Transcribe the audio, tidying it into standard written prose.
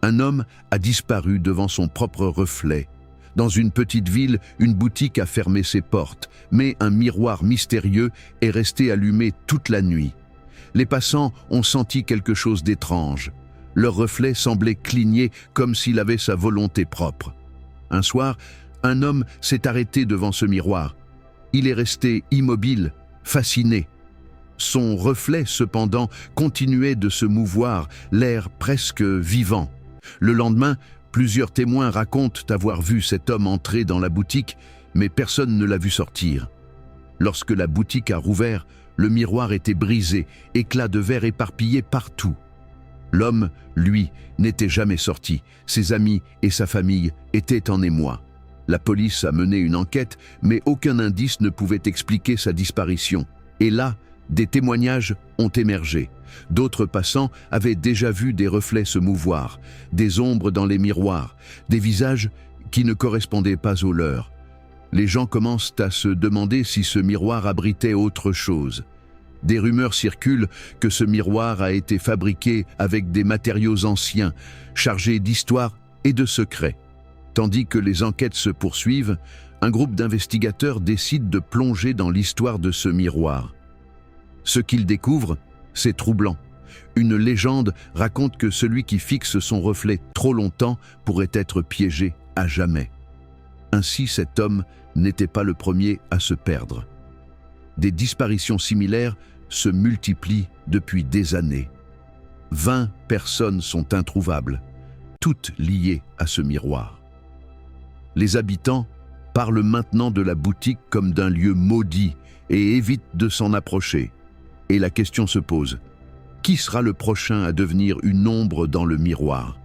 Un homme a disparu devant son propre reflet. Dans une petite ville, une boutique a fermé ses portes, mais un miroir mystérieux est resté allumé toute la nuit. Les passants ont senti quelque chose d'étrange. Leur reflet semblait cligner comme s'il avait sa volonté propre. Un soir, un homme s'est arrêté devant ce miroir. Il est resté immobile, fasciné. Son reflet, cependant, continuait de se mouvoir, l'air presque vivant. Le lendemain, plusieurs témoins racontent avoir vu cet homme entrer dans la boutique, mais personne ne l'a vu sortir. Lorsque la boutique a rouvert, le miroir était brisé, éclats de verre éparpillés partout. L'homme, lui, n'était jamais sorti. Ses amis et sa famille étaient en émoi. La police a mené une enquête, mais aucun indice ne pouvait expliquer sa disparition. Et là, des témoignages ont émergé. D'autres passants avaient déjà vu des reflets se mouvoir, des ombres dans les miroirs, des visages qui ne correspondaient pas aux leurs. Les gens commencent à se demander si ce miroir abritait autre chose. Des rumeurs circulent que ce miroir a été fabriqué avec des matériaux anciens, chargés d'histoire et de secrets. Tandis que les enquêtes se poursuivent, un groupe d'investigateurs décide de plonger dans l'histoire de ce miroir. Ce qu'ils découvrent, c'est troublant. Une légende raconte que celui qui fixe son reflet trop longtemps pourrait être piégé à jamais. Ainsi, cet homme n'était pas le premier à se perdre. Des disparitions similaires se multiplient depuis des années. 20 personnes sont introuvables, toutes liées à ce miroir. Les habitants parlent maintenant de la boutique comme d'un lieu maudit et évitent de s'en approcher. Et la question se pose, qui sera le prochain à devenir une ombre dans le miroir ?